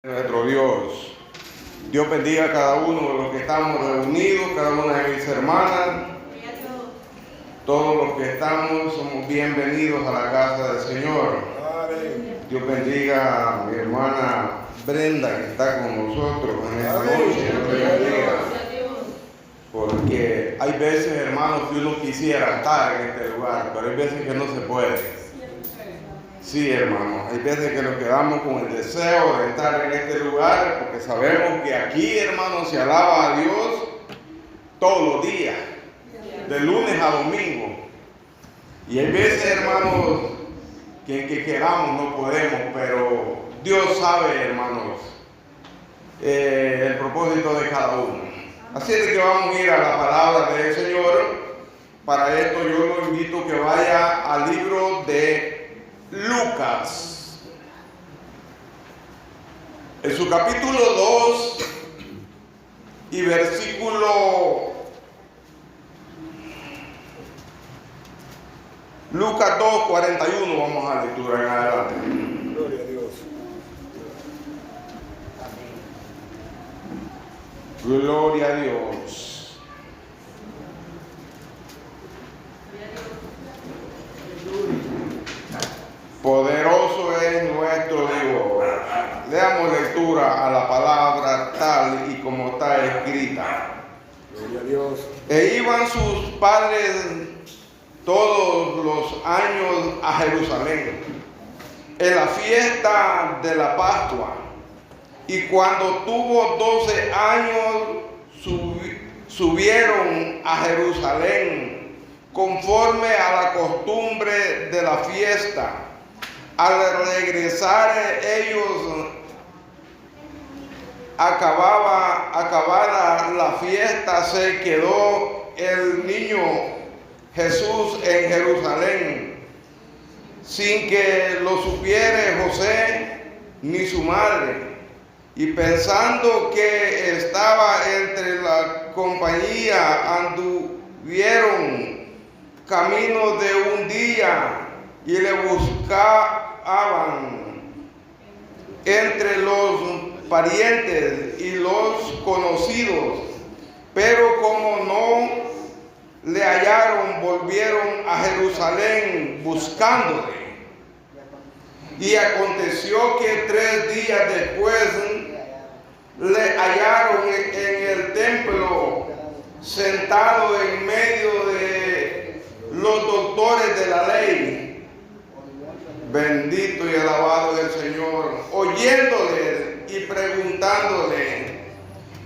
Nuestro Dios. Dios bendiga a cada uno de los que estamos reunidos, cada una de mis hermanas. Todos los que estamos somos bienvenidos a la casa del Señor. Dios bendiga a mi hermana Brenda que está con nosotros en esta noche. Dios le bendiga. Porque hay veces, hermanos, que uno quisiera estar en este lugar, pero hay veces que no se puede. Sí, hermanos, hay veces que nos quedamos con el deseo de estar en este lugar porque sabemos que aquí, hermanos, se alaba a Dios todos los días, de lunes a domingo. Y hay veces, hermanos, que queramos no podemos, pero Dios sabe, hermanos, el propósito de cada uno. Así es que vamos a ir a la palabra del Señor. Para esto yo lo invito que vaya al libro de Lucas, en su capítulo 2 y versículo Lucas 2, 41, vamos a lectura en adelante. Gloria a Dios. Gloria a Dios. Poderoso es nuestro Dios. Leamos lectura a la palabra tal y como está escrita. Gloria a Dios. E iban sus padres todos los años a Jerusalén en la fiesta de la Pascua. Y cuando tuvo 12 años, subieron a Jerusalén conforme a la costumbre de la fiesta. Al regresar ellos, acabada la fiesta, se quedó el niño Jesús en Jerusalén, sin que lo supiera José ni su madre. Y pensando que estaba entre la compañía, anduvieron camino de un día y le buscaban entre los parientes y los conocidos, pero como no le hallaron, volvieron a Jerusalén buscándole. Y aconteció que 3 días después le hallaron en el templo, sentado en medio de los doctores de la ley. Bendito y alabado el Señor, oyéndole y preguntándole.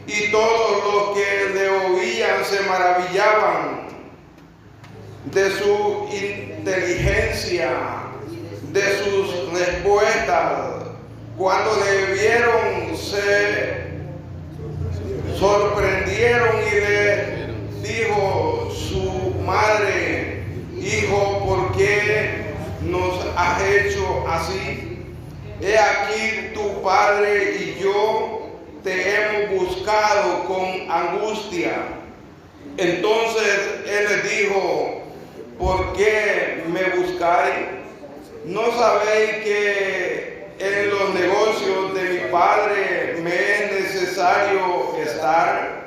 Y todos los que le oían se maravillaban de su inteligencia, de sus respuestas. Cuando le vieron, se sorprendieron y le dijo su madre: Hijo, ¿por qué nos has hecho así? He aquí tu padre y yo te hemos buscado con angustia. Entonces él les dijo: ¿por qué me buscáis? ¿No sabéis que en los negocios de mi padre me es necesario estar?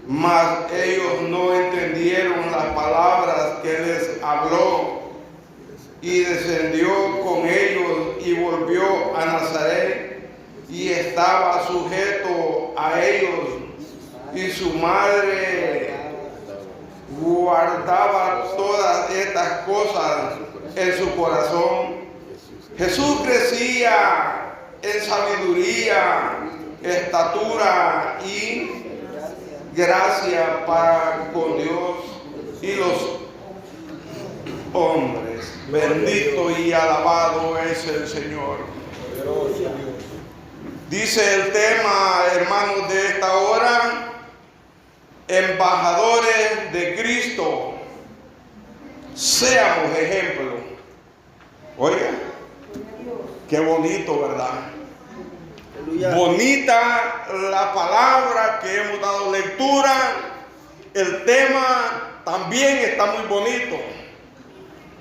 Mas ellos no entendieron las palabras que les habló. Y descendió con ellos y volvió a Nazaret, y estaba sujeto a ellos. Y su madre guardaba todas estas cosas en su corazón. Jesús crecía en sabiduría, estatura y gracia para con Dios y los hombres. Bendito y alabado es el Señor. Dice el tema, hermanos, de esta hora: embajadores de Cristo, seamos ejemplo. Oiga, qué bonito, ¿verdad? Bonita la palabra que hemos dado lectura. El tema también está muy bonito.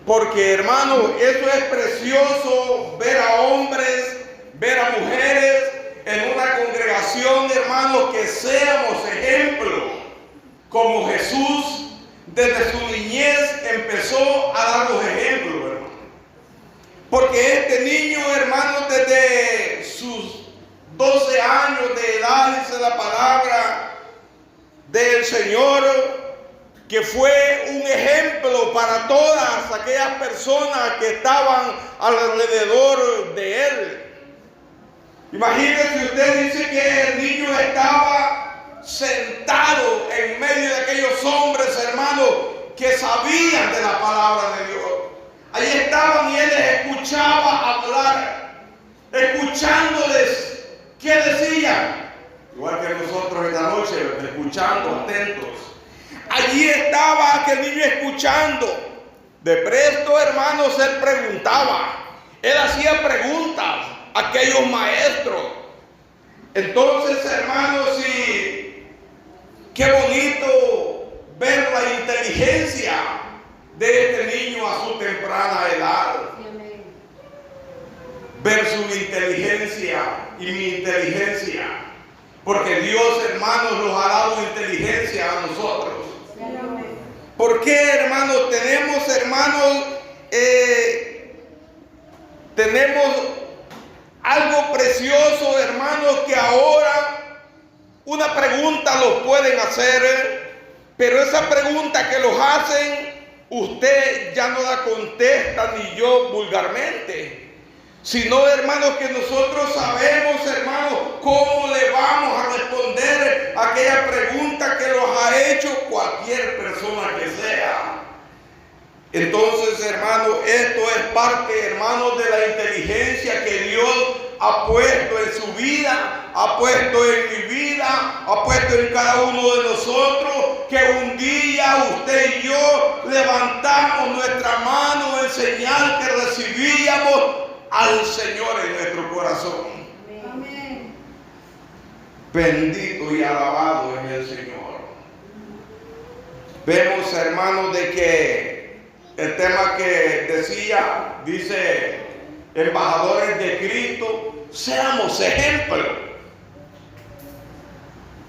Porque, hermano, eso es precioso, ver a hombres, ver a mujeres congregación, hermanos, que seamos ejemplo, como Jesús desde su niñez empezó a dar los ejemplos, hermano. Porque este niño, hermano, desde sus 12 años de edad, dice la palabra del Señor, que fue un ejemplo para todas aquellas personas que estaban alrededor de él. Imagínese usted, dice que el niño estaba sentado en medio de aquellos hombres, hermanos, que sabían de la palabra de Dios. Ahí estaban y él les escuchaba hablar, escuchándoles qué decían. Igual que nosotros esta noche, escuchando, atentos. Allí estaba aquel niño escuchando. De presto, hermanos, él preguntaba. Él hacía preguntas a aquellos maestros. Entonces, hermanos, sí, qué bonito ver la inteligencia de este niño a su temprana edad. Ver su inteligencia y mi inteligencia. Porque Dios, hermanos, nos ha dado inteligencia a nosotros. ¿Por qué, hermanos? Tenemos algo precioso, hermanos, que ahora una pregunta los pueden hacer, pero esa pregunta que los hacen, usted ya no la contesta ni yo vulgarmente. Sino, hermanos, que nosotros sabemos, hermanos, cómo le vamos a responder a aquella pregunta que nos ha hecho cualquier persona que sea. Entonces, hermanos, esto es parte, hermanos, de la inteligencia que Dios ha puesto en su vida, ha puesto en mi vida, ha puesto en cada uno de nosotros, que un día usted y yo levantamos nuestra mano en señal que recibíamos al Señor en nuestro corazón. Amén. Bendito y alabado es el Señor. Vemos, hermanos, de que el tema que decía, dice, embajadores de Cristo, seamos ejemplos.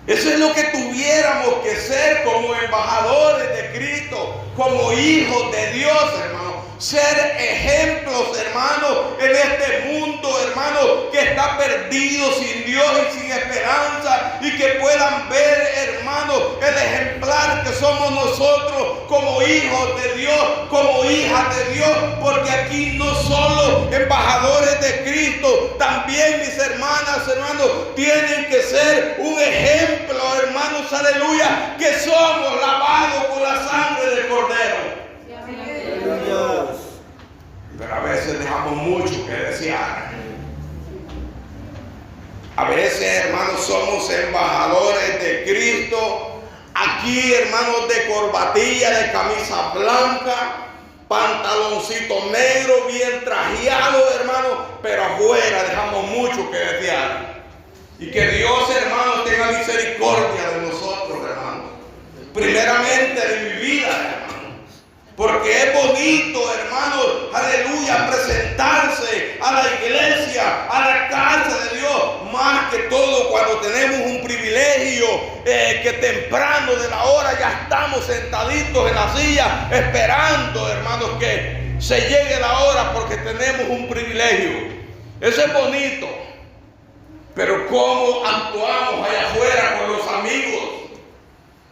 Eso es lo que tuviéramos que ser como embajadores de Cristo, como hijos de Dios, hermano. Ser ejemplos, hermanos, en este mundo, hermanos, que está perdido sin Dios y sin esperanza, y que puedan ver, hermanos, el ejemplar que somos nosotros como hijos de Dios, como hijas de Dios, porque aquí no solo embajadores de Cristo, también mis hermanas, hermanos, tienen que ser un ejemplo, hermanos, aleluya, que somos lavados con la sangre del Cordero. Pero a veces dejamos mucho que desear. A veces, hermanos, somos embajadores de Cristo. Aquí, hermanos, de corbatilla, de camisa blanca, pantaloncito negro, bien trajeado, hermanos, pero afuera dejamos mucho que desear. Y que Dios, hermanos, tenga misericordia de nosotros, hermanos. Primeramente de mi vida, hermanos. Porque es bonito, hermanos, aleluya, presentarse a la iglesia, a la casa de Dios, más que todo cuando tenemos un privilegio, que temprano de la hora ya estamos sentaditos en la silla, esperando, hermanos, que se llegue la hora porque tenemos un privilegio. Eso es bonito, pero cómo actuamos allá afuera con los amigos,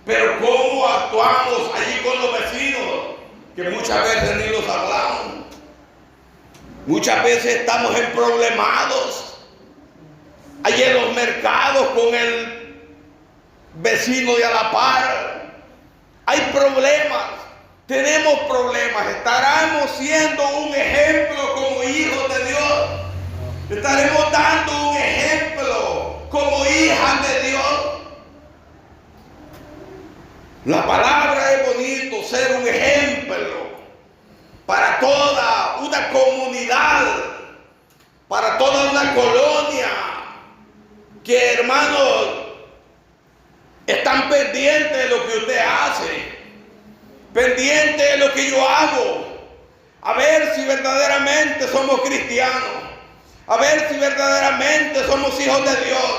pero cómo actuamos allí con los vecinos, que muchas veces ni los hablamos. Muchas veces estamos emproblemados allí en los mercados con el vecino de a la par. Hay problemas, tenemos problemas. ¿Estaremos siendo un ejemplo como hijos de Dios? ¿Estaremos dando un ejemplo como hijas de Dios? La palabra es bonito, ser un ejemplo para toda una comunidad, para toda una colonia, que, hermanos, están pendientes de lo que usted hace, pendientes de lo que yo hago, a ver si verdaderamente somos cristianos, a ver si verdaderamente somos hijos de Dios,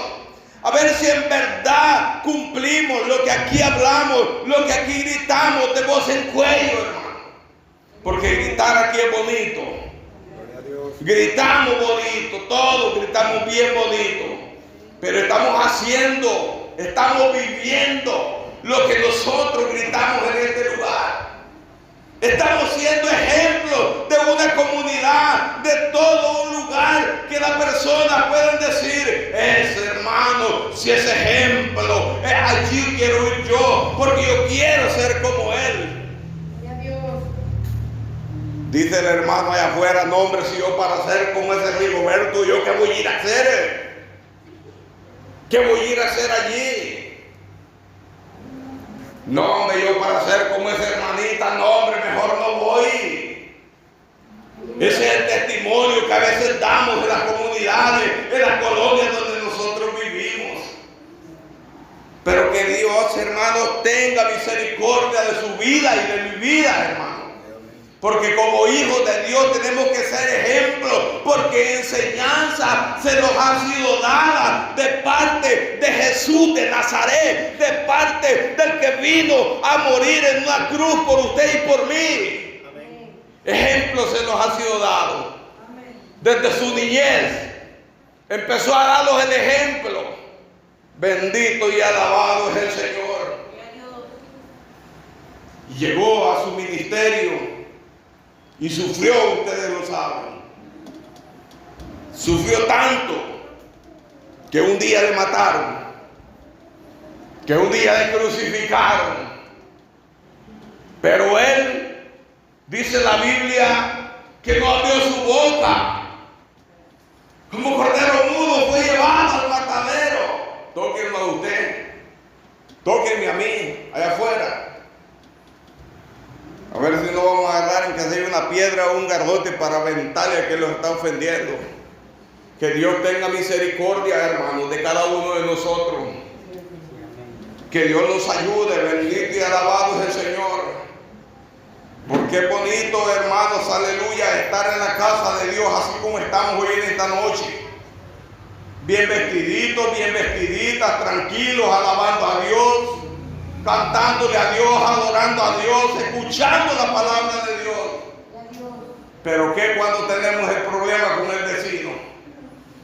A ver si en verdad cumplimos lo que aquí hablamos, lo que aquí gritamos de voz en cuello, hermano. Porque gritar aquí es bonito. Gloria a Dios. Gritamos bonito, todos gritamos bien bonito. Pero estamos haciendo, estamos viviendo lo que nosotros gritamos en este lugar. Estamos siendo ejemplos de una comunidad, de todo un lugar que las personas puedan decir, ese hermano, si es ejemplo, allí quiero ir yo, porque yo quiero ser como él. Dice el hermano allá afuera, no hombre, si yo para ser como ese Rigoberto, ¿yo qué voy a ir a hacer? ¿Qué voy a ir a hacer allí? No, hombre, yo para ser como esa hermanita, no, hombre, mejor no voy. Ese es el testimonio que a veces damos en las comunidades, en las colonias donde nosotros vivimos. Pero que Dios, hermanos, tenga misericordia de su vida y de mi vida, hermano. Porque como hijos de Dios tenemos que ser ejemplos, porque enseñanza se nos ha sido dada de parte de Jesús de Nazaret, de parte del que vino a morir en una cruz por usted y por mí. Amén. Ejemplos se nos ha sido dado. Amén. Desde su niñez empezó a darnos el ejemplo. Bendito y alabado es el Señor. Y llegó a su ministerio. Y sufrió, ustedes lo saben. Sufrió tanto que un día le mataron, que un día le crucificaron. Pero él, dice la Biblia, que no abrió su boca. Como cordero mudo fue llevado al matadero. Tóquenlo a usted, tóquenme a mí, allá afuera. A ver si no vamos a agarrar en que sea una piedra o un garrote para aventarle a quien los está ofendiendo. Que Dios tenga misericordia, hermanos, de cada uno de nosotros. Que Dios nos ayude, bendito y alabado es el Señor. Porque es bonito, hermanos, aleluya, estar en la casa de Dios así como estamos hoy en esta noche. Bien vestiditos, bien vestiditas, tranquilos, alabando a Dios. Cantándole a Dios, adorando a Dios, escuchando la palabra de Dios. Pero ¿qué cuando tenemos el problema con el vecino?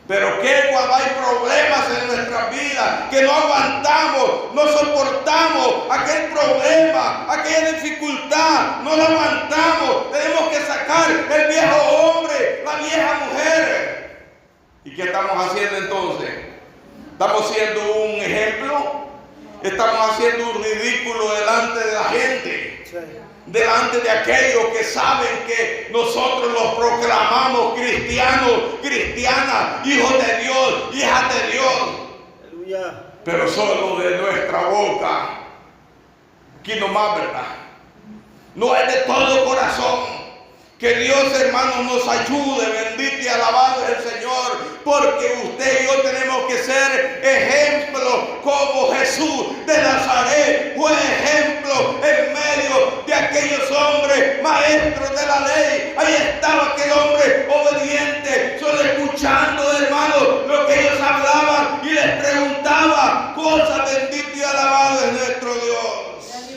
Pero ¿qué cuando hay problemas en nuestras vidas que no aguantamos, no soportamos aquel problema, aquella dificultad, no la aguantamos? Tenemos que sacar el viejo hombre, la vieja mujer. ¿Y qué estamos haciendo entonces? ¿Estamos siendo un ejemplo? Estamos haciendo un ridículo delante de la gente, delante de aquellos que saben que nosotros los proclamamos cristianos, cristianas, hijos de Dios, hijas de Dios. Aleluya. Pero solo de nuestra boca, aquí nomás, ¿verdad? No es de todo corazón. Que Dios, hermanos, nos ayude, bendito y alabado es el Señor, porque usted y yo tenemos que ser ejemplo como Jesús de Nazaret fue ejemplo en medio de aquellos hombres maestros de la ley. Ahí estaba aquel hombre obediente, solo escuchando, hermanos, lo que ellos hablaban y les preguntaba cosas. Bendito y alabado es nuestro Dios.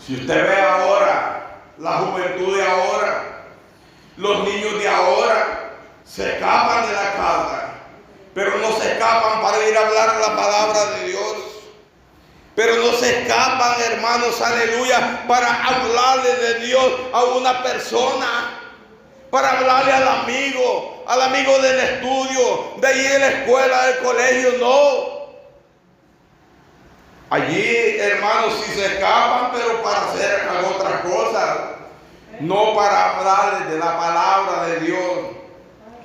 Si usted ve ahora la juventud de ahora, los niños de ahora se escapan de la casa, pero no se escapan para ir a hablar la palabra de Dios. Pero no se escapan, hermanos, aleluya, para hablarle de Dios a una persona, para hablarle al amigo del estudio, de ahí de la escuela, del colegio, no. Allí, hermanos, sí se escapan, pero para hacer otras cosas, no para hablarles de la palabra de Dios,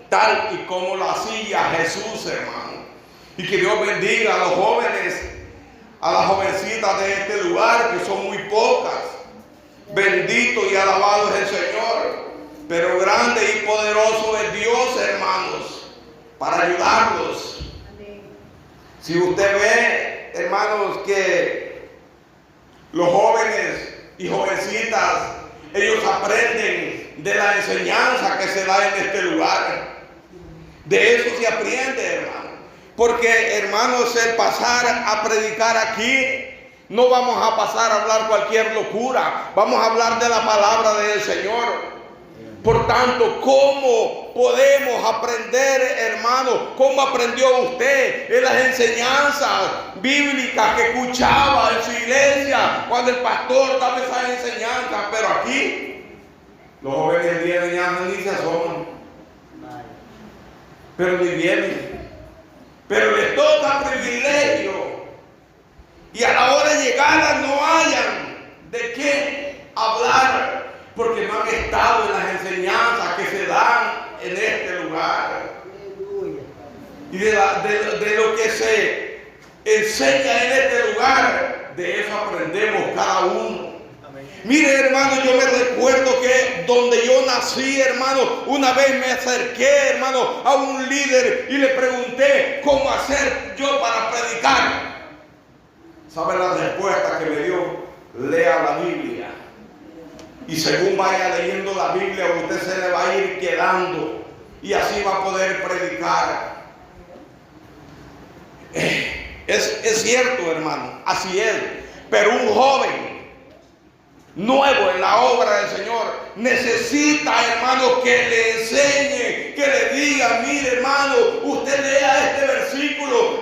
tal y como lo hacía Jesús, hermano. Y que Dios bendiga a los jóvenes, a las jovencitas de este lugar, que son muy pocas. Bendito y alabado es el Señor. Pero grande y poderoso es Dios, hermanos, para ayudarlos. Si usted ve, hermanos, que los jóvenes y jovencitas, ellos aprenden de la enseñanza que se da en este lugar. De eso se aprende, hermano. Porque, hermanos, el pasar a predicar aquí, no vamos a pasar a hablar cualquier locura. Vamos a hablar de la palabra del Señor. Por tanto, ¿cómo podemos aprender, hermano? ¿Cómo aprendió usted en las enseñanzas bíblicas que escuchaba en su iglesia cuando el pastor daba esas enseñanzas? Pero aquí, los jóvenes vienen ya ni se asoman. Pero ni vienen. Pero les toca privilegio. Y a la hora de llegada no hayan de qué hablar. Porque no han estado en las enseñanzas que se dan en este lugar. Y de lo que se enseña en este lugar, de eso aprendemos cada uno. Mire, hermano, yo me recuerdo que donde yo nací, hermano, una vez me acerqué, hermano, a un líder y le pregunté cómo hacer yo para predicar. ¿Sabe la respuesta que me dio? Lea la Biblia. Y según vaya leyendo la Biblia, usted se le va a ir quedando. Y así va a poder predicar. Es cierto, hermano, así es. Pero un joven nuevo en la obra del Señor necesita, hermano, que le enseñe, que le diga: mire, hermano, usted lea este versículo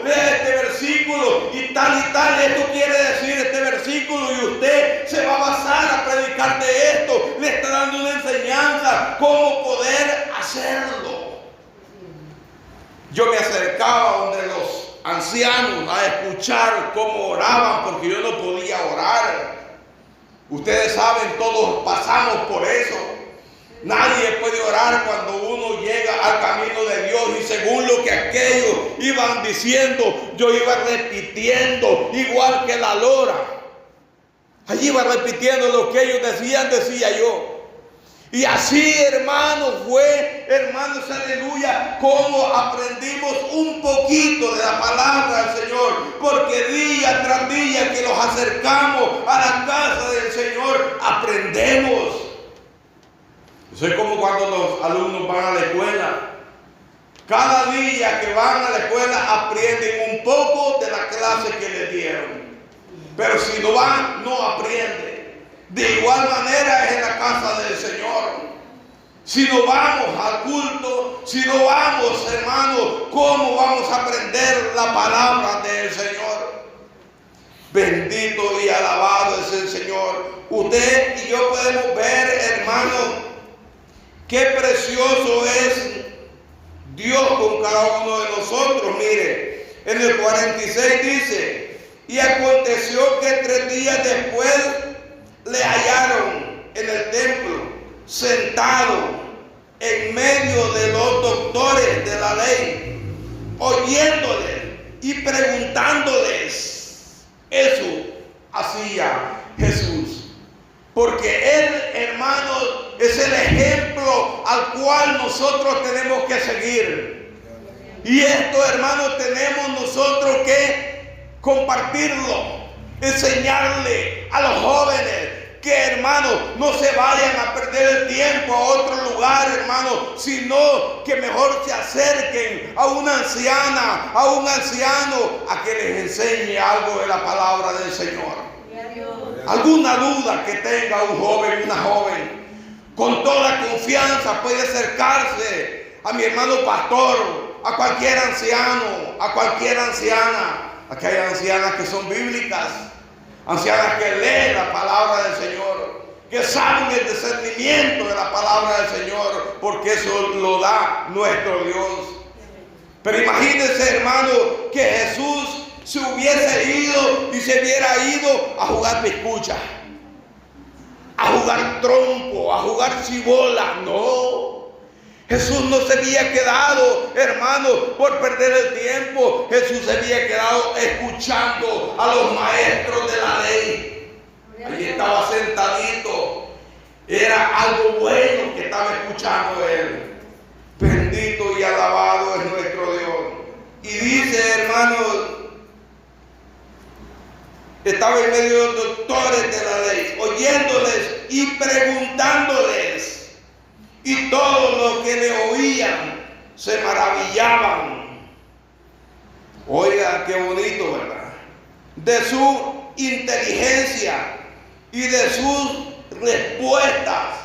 y tal, esto quiere decir este versículo, y usted se va a basar a predicar de esto. Le está dando una enseñanza cómo poder hacerlo. Yo me acercaba donde los ancianos a escuchar cómo oraban, porque yo no podía orar. Ustedes saben, todos pasamos por eso. Nadie puede orar cuando uno llega al camino de Dios, y según lo que aquellos iban diciendo, yo iba repitiendo igual que la lora. Allí iba repitiendo lo que ellos decían, decía yo. Y así, hermanos, fue, hermanos, aleluya, como aprendimos un poquito de la palabra del Señor. Porque día tras día que nos acercamos a la casa del Señor, aprendemos. Eso es como cuando los alumnos van a la escuela. Cada día que van a la escuela aprenden un poco de la clase que les dieron. Pero si no van, no aprenden. De igual manera es en la casa del Señor. Si no vamos al culto, si no vamos, hermano, ¿cómo vamos a aprender la palabra del Señor? Bendito y alabado es el Señor. Usted y yo podemos ver, hermano, qué precioso es Dios con cada uno de nosotros. Mire, en el 46 dice: y aconteció que 3 días después le hallaron en el templo, sentado en medio de los doctores de la ley, oyéndoles y preguntándoles. Eso hacía Jesús. Porque Él, hermanos, es el ejemplo al cual nosotros tenemos que seguir. Y esto, hermanos, tenemos nosotros que compartirlo, enseñarle a los jóvenes que, hermanos, no se vayan a perder el tiempo a otro lugar, hermanos, sino que mejor se acerquen a una anciana, a un anciano, a que les enseñe algo de la palabra del Señor. Alguna duda que tenga un joven, una joven, con toda confianza puede acercarse a mi hermano pastor, a cualquier anciano, a cualquier anciana. Aquí hay ancianas que son bíblicas, ancianas que leen la palabra del Señor, que saben el discernimiento de la palabra del Señor, porque eso lo da nuestro Dios. Pero imagínense, hermano, que Jesús se hubiese ido y se hubiera ido a jugar piscucha, a jugar trompo, a jugar chibola. No. Jesús no se había quedado, hermano, por perder el tiempo. Jesús se había quedado escuchando a los maestros de la ley. Allí estaba sentadito. Era algo bueno que estaba escuchando él. Bendito y alabado es nuestro Dios. Y dice, hermanos, estaba en medio de los doctores de la ley, oyéndoles y preguntándoles. Y todos los que le oían se maravillaban. Oiga, qué bonito, ¿verdad? De su inteligencia y de sus respuestas.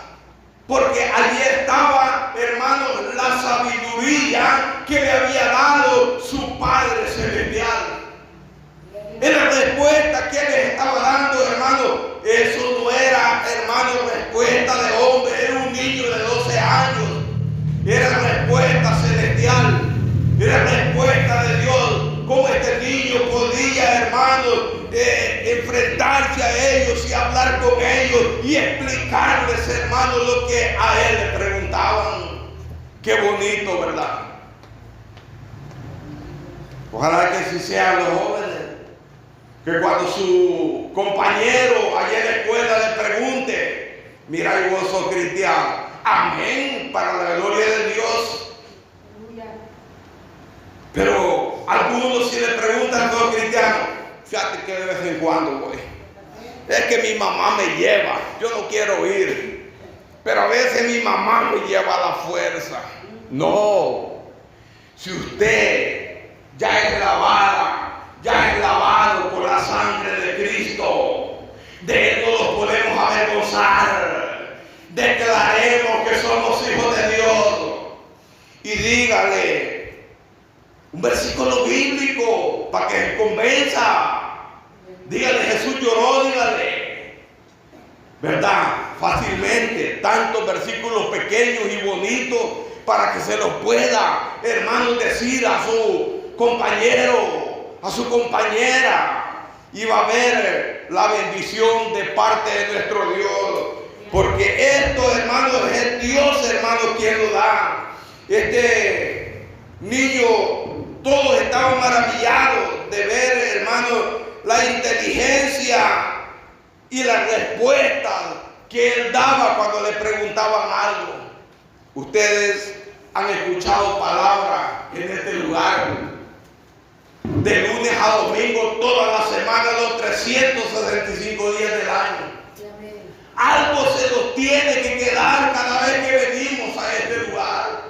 Porque allí estaba, hermanos, la sabiduría que le había dado su Padre Celestial. En la respuesta que le estaba dando, hermano, eso no era, hermano, respuesta de hombre, era un niño de 12 años. Era respuesta celestial, era respuesta de Dios. Cómo este niño podía, hermano, enfrentarse a ellos y hablar con ellos y explicarles, hermano, lo que a él le preguntaban. Qué bonito, ¿verdad? Ojalá que así sean los jóvenes, que cuando su compañero allá en la escuela le pregunte, mira, yo soy cristiano, amén, para la gloria de Dios. Pero algunos, si le preguntan, soy cristiano, fíjate que de vez en cuando voy. Es que mi mamá me lleva, yo no quiero ir, pero a veces mi mamá me lleva a la fuerza. No, si usted ya es lavado por la sangre de Cristo, de él no nos podemos avergonzar. Declaremos que somos hijos de Dios y dígale un versículo bíblico para que se convenza. Dígale, Jesús lloró, dígale, ¿verdad? Fácilmente, tantos versículos pequeños y bonitos para que se los pueda, hermanos, decir a su compañero, a su compañera, y va a haber la bendición de parte de nuestro Dios. Porque esto, hermanos, es Dios, hermanos, quien lo da. Este niño, todos estaban maravillados de ver, hermanos, la inteligencia y las respuestas que él daba cuando le preguntaban algo. Ustedes han escuchado palabras en este lugar de lunes a domingo, toda la semana, los 365 días del año. Algo se nos tiene que quedar cada vez que venimos a este lugar.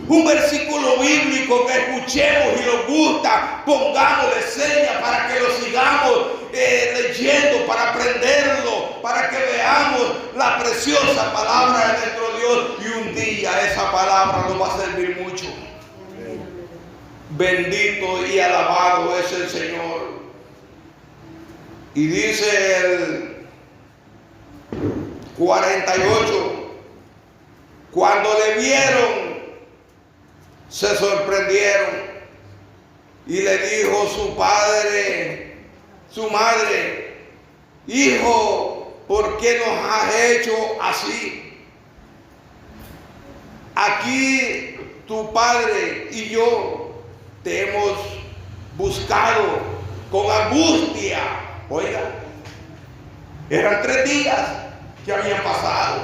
Un versículo bíblico que escuchemos y nos gusta, pongámosle señas para que lo sigamos leyendo, para aprenderlo, para que veamos la preciosa palabra de nuestro Dios, y un día esa palabra nos va a servir mucho. Bendito y alabado es el Señor. Y dice el 48, cuando le vieron, se sorprendieron, y le dijo su padre, su madre, hijo, ¿por qué nos has hecho así? Aquí tu padre y yo te hemos buscado con angustia. Oiga, eran 3 días que habían pasado.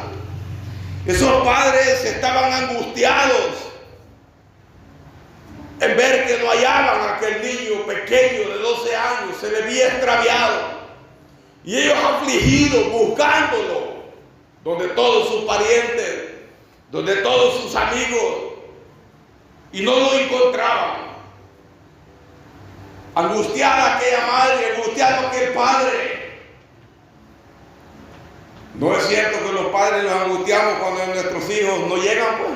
Esos padres estaban angustiados en ver que no hallaban a aquel niño pequeño de 12 años, se le había extraviado. Y ellos afligidos, buscándolo, donde todos sus parientes, donde todos sus amigos, y no lo encontraban. Angustiada aquella madre, angustiado aquel padre. No es cierto que los padres nos angustiamos cuando nuestros hijos no llegan, pues.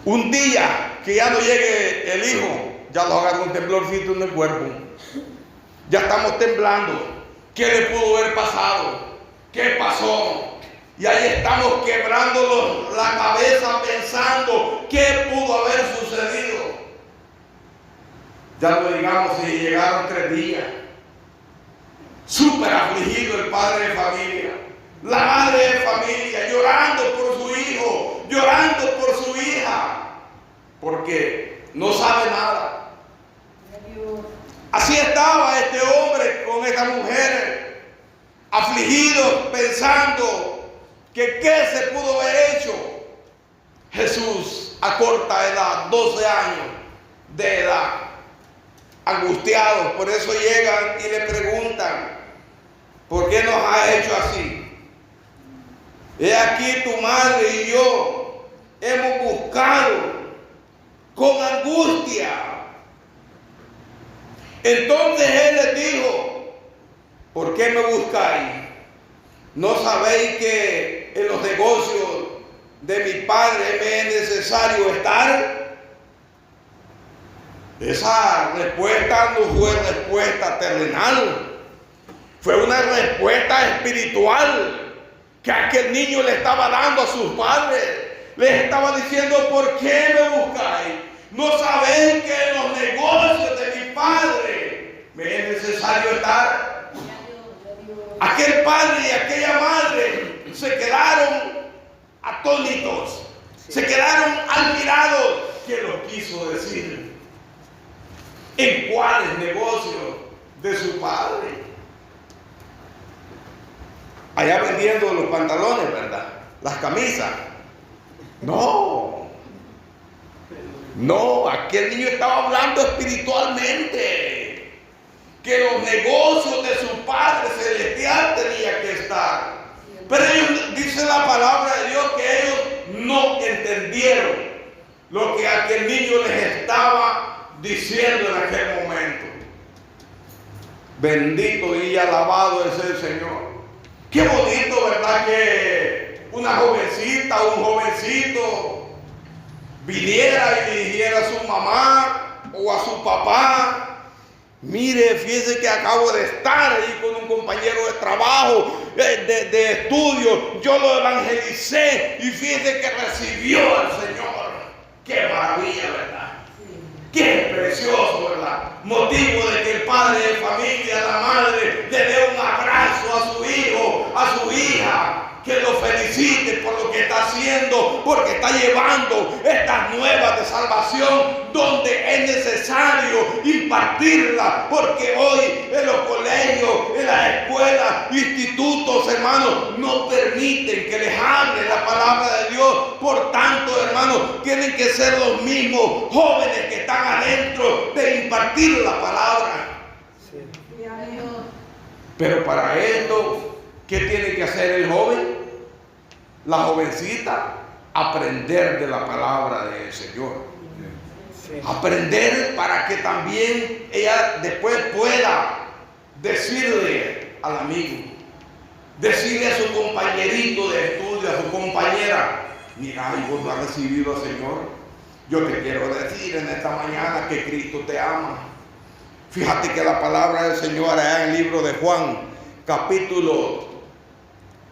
Un día que ya no llegue el hijo, ya lo agarra un temblorcito en el cuerpo. Ya estamos temblando. ¿Qué le pudo haber pasado? ¿Qué pasó? Y ahí estamos quebrándonos la cabeza pensando qué pudo haber sucedido. Ya lo digamos si llegaron 3 días. Súper afligido el padre de familia, la madre de familia, llorando por su hijo, llorando por su hija, porque no sabe nada. Así estaba este hombre con esta mujer, afligido, pensando que qué se pudo haber hecho. Jesús, a corta edad, 12 años de edad, angustiados, por eso llegan y le preguntan, ¿por qué nos has hecho así? He aquí tu madre y yo hemos buscado con angustia Entonces él les dijo: ¿por qué me buscáis? ¿No sabéis que en los negocios de mi padre me es necesario estar? Esa respuesta no fue respuesta terrenal, fue una respuesta espiritual que aquel niño le estaba dando a sus padres. Les estaba diciendo: ¿por qué me buscáis? ¿No sabéis que en los negocios de mi padre me es necesario estar? Aquel padre y aquella madre se quedaron atónitos, se quedaron admirados. ¿Qué lo quiso decir? ¿En cuáles negocios de su padre? Allá vendiendo los pantalones, ¿verdad? Las camisas. No, aquel niño estaba hablando espiritualmente, que los negocios de su Padre Celestial tenía que estar. Pero ellos, dice la palabra de Dios, que ellos no entendieron lo que aquel niño les estaba diciendo en aquel momento. Bendito y alabado es el Señor. Qué bonito, ¿verdad? Que una jovencita o un jovencito viniera y le dijera a su mamá o a su papá: mire, fíjese que acabo de estar ahí con un compañero de trabajo, de estudio, yo lo evangelicé y fíjese que recibió al Señor. ¡Qué maravilla!, ¿verdad? ¡Qué precioso!, ¿verdad? Motivo de que el padre de familia, la madre, le dé un abrazo a su hijo, a su hija, que lo felicite por lo que está haciendo, porque está llevando estas nuevas de salvación donde es necesario impartirla, porque hoy en los colegios, en las escuelas, institutos, hermanos, no permiten que les hable la palabra de Dios. Por tanto, hermanos, tienen que ser los mismos jóvenes que están adentro de impartir la palabra. Sí. Pero para esto, ¿qué tiene que hacer el joven? La jovencita, aprender de la palabra del Señor. Sí. Aprender para que también ella después pueda decirle al amigo, decirle a su compañerito de estudio, a su compañera: mira, vos no has recibido al Señor. Yo te quiero decir en esta mañana que Cristo te ama. Fíjate que la palabra del Señor allá en el libro de Juan, capítulo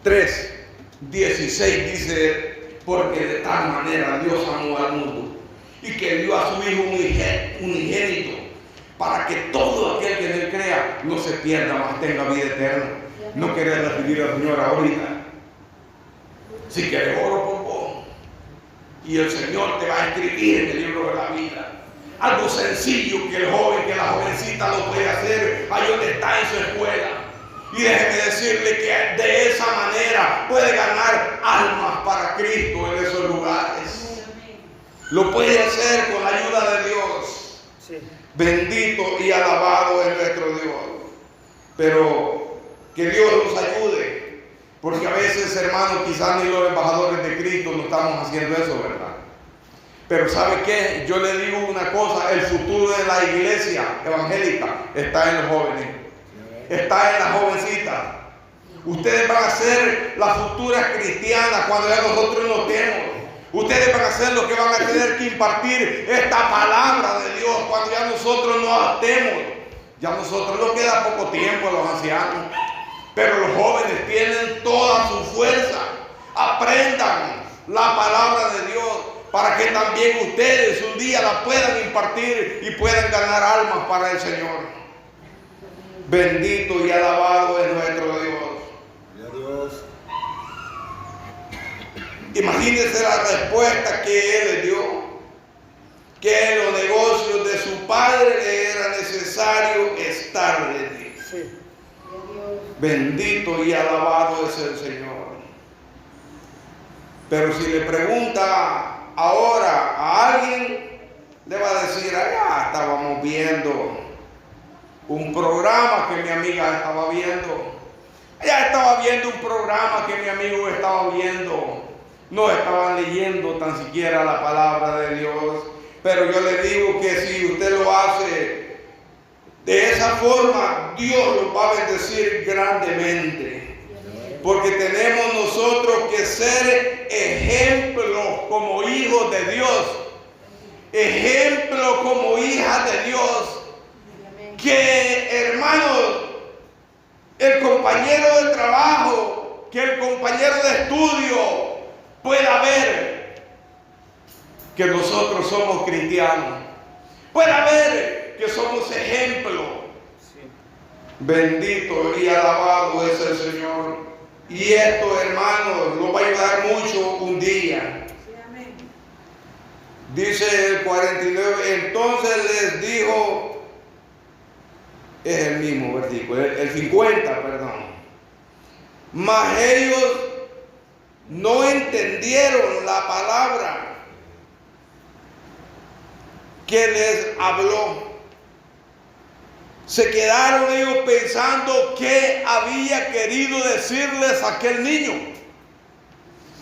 3, 16 dice: porque de tal manera Dios amó al mundo y que dio a su Hijo unigénito, para que todo aquel que en él crea no se pierda, mas tenga vida eterna. No querés recibir al Señor ahorita. Si quieres, oro por vos, y el Señor te va a escribir en el libro de la vida. Algo sencillo que el joven, que la jovencita lo puede hacer ahí donde está en su escuela. Y déjeme decirle que de esa manera puede ganar almas para Cristo en esos lugares. Lo puede hacer con la ayuda de Dios. Sí. Bendito y alabado es nuestro Dios. Pero que Dios nos ayude, porque a veces, hermanos, quizás ni los embajadores de Cristo no estamos haciendo eso, ¿verdad? Pero ¿sabe qué? Yo le digo una cosa: el futuro de la iglesia evangélica está en los jóvenes. Está en las jovencitas. Ustedes van a ser las futuras cristianas cuando ya nosotros no estemos. Ustedes van a ser los que van a tener que impartir esta palabra de Dios cuando ya nosotros no estemos. Ya nosotros nos queda poco tiempo a los ancianos, pero los jóvenes tienen toda su fuerza. Aprendan la palabra de Dios para que también ustedes un día la puedan impartir y puedan ganar almas para el Señor. Bendito y alabado es nuestro Dios. Imagínense la respuesta que él le dio: que en los negocios de su padre le era necesario estar de ti. Sí. Bendito y alabado es el Señor. Pero si le pregunta ahora a alguien, le va a decir: allá estábamos viendo un programa que mi amiga estaba viendo. Ella estaba viendo un programa que mi amigo estaba viendo. No estaban leyendo tan siquiera la palabra de Dios. Pero yo le digo que si usted lo hace de esa forma Dios los va a bendecir grandemente. Porque tenemos nosotros que ser ejemplos como hijos de Dios. Ejemplos como hijas de Dios. Que, hermanos, el compañero de trabajo, que el compañero de estudio pueda ver que nosotros somos cristianos. Pueda ver que somos ejemplo. Bendito y alabado es el Señor. Y esto, hermanos, lo va a ayudar mucho un día. Dice el 49, entonces les dijo, es el mismo versículo, el 50, perdón. Mas ellos no entendieron la palabra que les habló. Se quedaron ellos pensando qué había querido decirles aquel niño.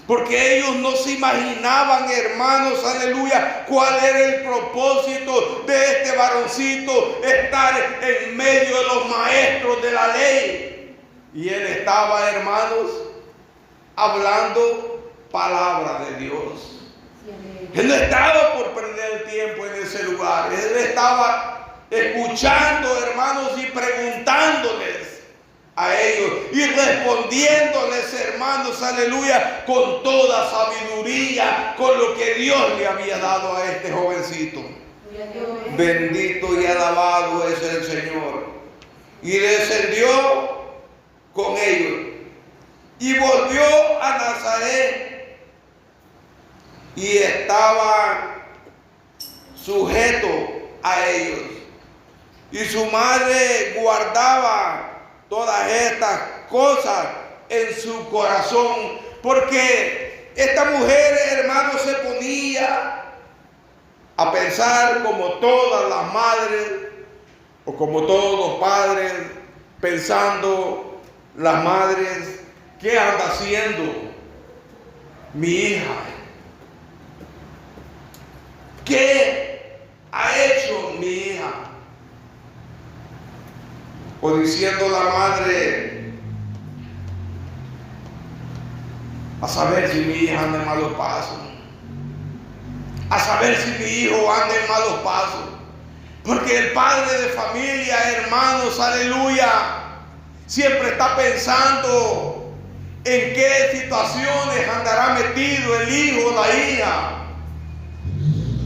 Porque ellos no se imaginaban, hermanos, aleluya, cuál era el propósito de este varoncito estar en medio de los maestros de la ley. Y él estaba, hermanos, hablando palabra de Dios. Él no estaba por perder el tiempo en ese lugar. Él estaba escuchando, hermanos, y preguntándoles a ellos y respondiéndoles, hermanos, aleluya, con toda sabiduría, con lo que Dios le había dado a este jovencito. Bendito y alabado es el Señor. Y descendió con ellos y volvió a Nazaret y estaba sujeto a ellos. Y su madre guardaba todas estas cosas en su corazón, porque esta mujer, hermano, se ponía a pensar como todas las madres o como todos los padres, pensando las madres, ¿qué anda haciendo mi hija? ¿Qué ha hecho mi hija? O diciendo la madre, a saber si mi hija anda en malos pasos, a saber si mi hijo anda en malos pasos. Porque el padre de familia, hermanos, aleluya, siempre está pensando en qué situaciones andará metido el hijo o la hija.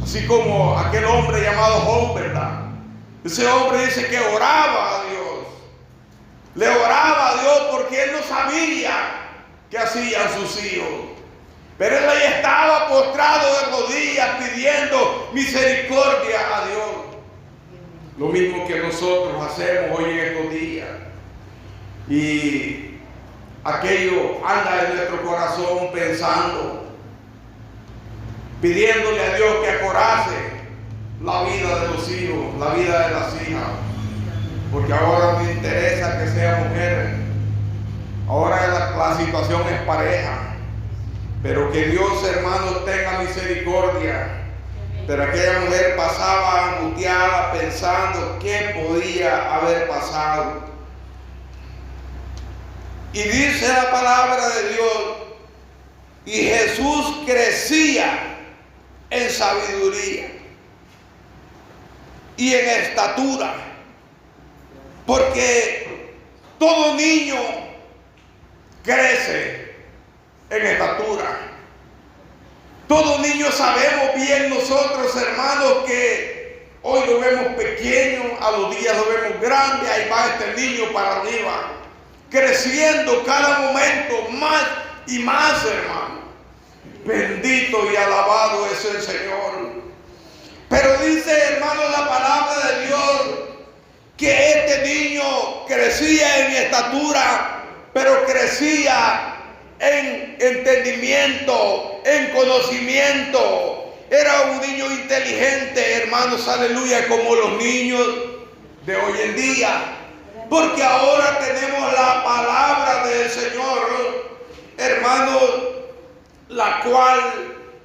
Así como aquel hombre llamado Job, ¿verdad? Ese hombre dice que oraba a Dios. Le oraba a Dios porque él no sabía qué hacían sus hijos. Pero él ahí estaba postrado de rodillas pidiendo misericordia a Dios. Lo mismo que nosotros hacemos hoy en estos días. Y aquello anda en nuestro corazón pensando, pidiéndole a Dios que acorace la vida de los hijos, la vida de las hijas. Porque ahora me interesa que sea mujer. Ahora la situación es pareja. Pero que Dios, hermanos, tenga misericordia. Pero aquella mujer pasaba angustiada pensando qué podía haber pasado. Y dice la palabra de Dios, y Jesús crecía en sabiduría y en estatura. Porque todo niño crece en estatura. Todo niño sabemos bien nosotros, hermanos, que hoy lo vemos pequeño, a los días lo vemos grande, ahí va este niño para arriba, creciendo cada momento más y más, hermano. Bendito y alabado es el Señor. Pero dice, hermano, la palabra de Dios, que este niño crecía en estatura, pero crecía en entendimiento, en conocimiento. Era un niño inteligente, hermanos, aleluya, como los niños de hoy en día. Porque ahora tenemos la palabra del Señor, hermanos, la cual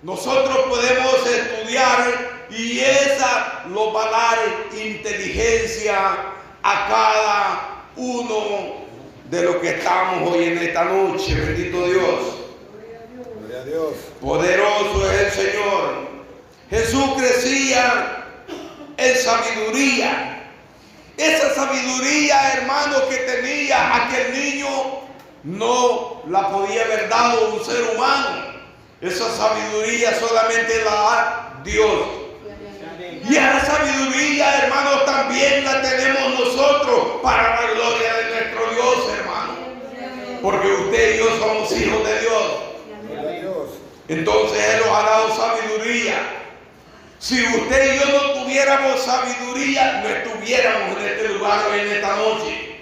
nosotros podemos estudiar, y esa nos va a dar inteligencia a cada uno de los que estamos hoy en esta noche. Bendito Dios. Gloria a Dios. Poderoso es el Señor. Jesús crecía en sabiduría. Esa sabiduría, hermano, que tenía aquel niño, no la podía haber dado un ser humano. Esa sabiduría solamente la da Dios. Y esa sabiduría, hermano, también la tenemos nosotros para la gloria de nuestro Dios, hermano. Porque usted y yo somos hijos de Dios. Gloria a Dios. Entonces Él nos ha dado sabiduría. Si usted y yo no tuviéramos sabiduría, no estuviéramos en este lugar hoy en esta noche.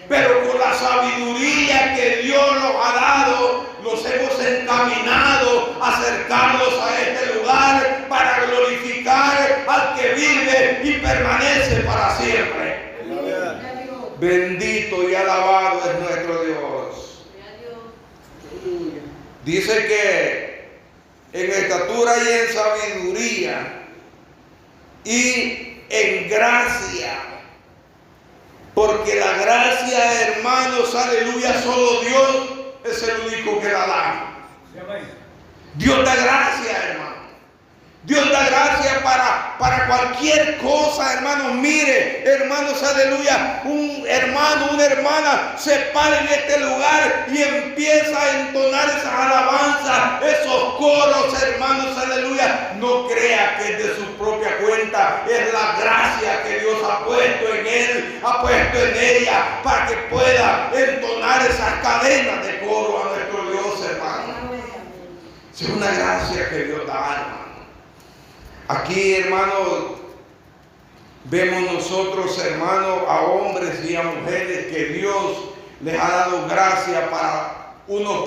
Pero con la sabiduría que Dios nos ha dado, nos hemos encaminado a acercarnos a este lugar para glorificar al que vive y permanece para siempre. Bendito y alabado es nuestro Dios. Dice que en estatura y en sabiduría y en gracia, porque la gracia, hermanos, aleluya, solo Dios es el único que la da. Dios da gracia, hermano. Dios da gracia para cualquier cosa, hermanos. Mire, hermanos, aleluya, un hermano, una hermana se para en este lugar y empieza a entonar esas alabanzas, esos coros, hermanos, aleluya. No crea que es de su propia cuenta, es la gracia que Dios ha puesto en él, ha puesto en ella, para que pueda entonar esas cadenas de coro a nuestro Dios, hermano. Es una gracia que Dios da, hermano. Aquí, hermanos, vemos nosotros, hermanos, a hombres y a mujeres que Dios les ha dado gracia para unos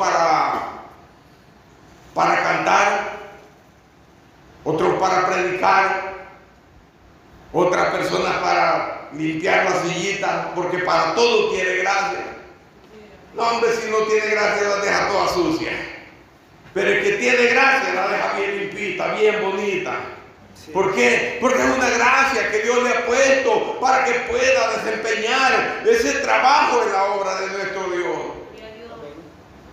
para cantar, otros para predicar, otras personas para limpiar las sillitas, porque para todo quiere gracia. No, hombre, si no tiene gracia la deja toda sucia, pero el que tiene gracia la deja bien limpita, bien bonita. ¿Por qué? Porque es una gracia que Dios le ha puesto para que pueda desempeñar ese trabajo en la obra de nuestro Dios.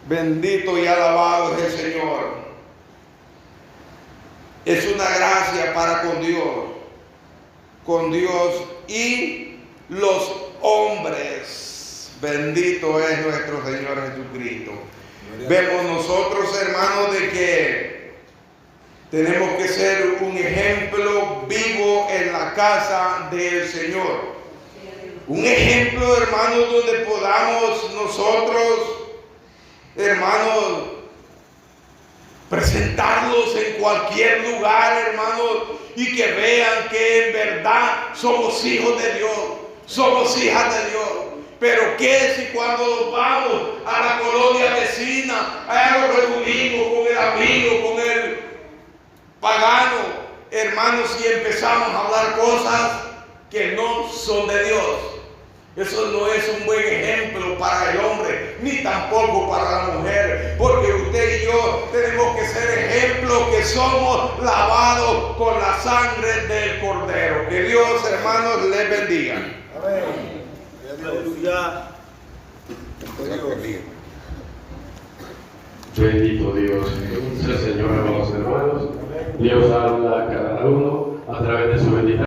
Bendito y alabado es el Señor. Es una gracia para con Dios y los hombres. Bendito es nuestro Señor Jesucristo. Vemos nosotros, hermanos, de que tenemos que ser un ejemplo vivo en la casa del Señor. Un ejemplo, hermanos, donde podamos nosotros, hermanos, presentarlos en cualquier lugar, hermanos, y que vean que en verdad somos hijos de Dios, somos hijas de Dios. Pero qué si cuando vamos a la colonia vecina, allá nos reunimos con el amigo, con el pagano, hermanos, y empezamos a hablar cosas que no son de Dios. Eso no es un buen ejemplo para el hombre, ni tampoco para la mujer, porque usted y yo tenemos que ser ejemplos que somos lavados con la sangre del Cordero. Que Dios, hermanos, les bendiga. Amén. Aleluya. Bendito Dios, el Señor, amados hermanos. Dios habla a cada uno a través de su bendita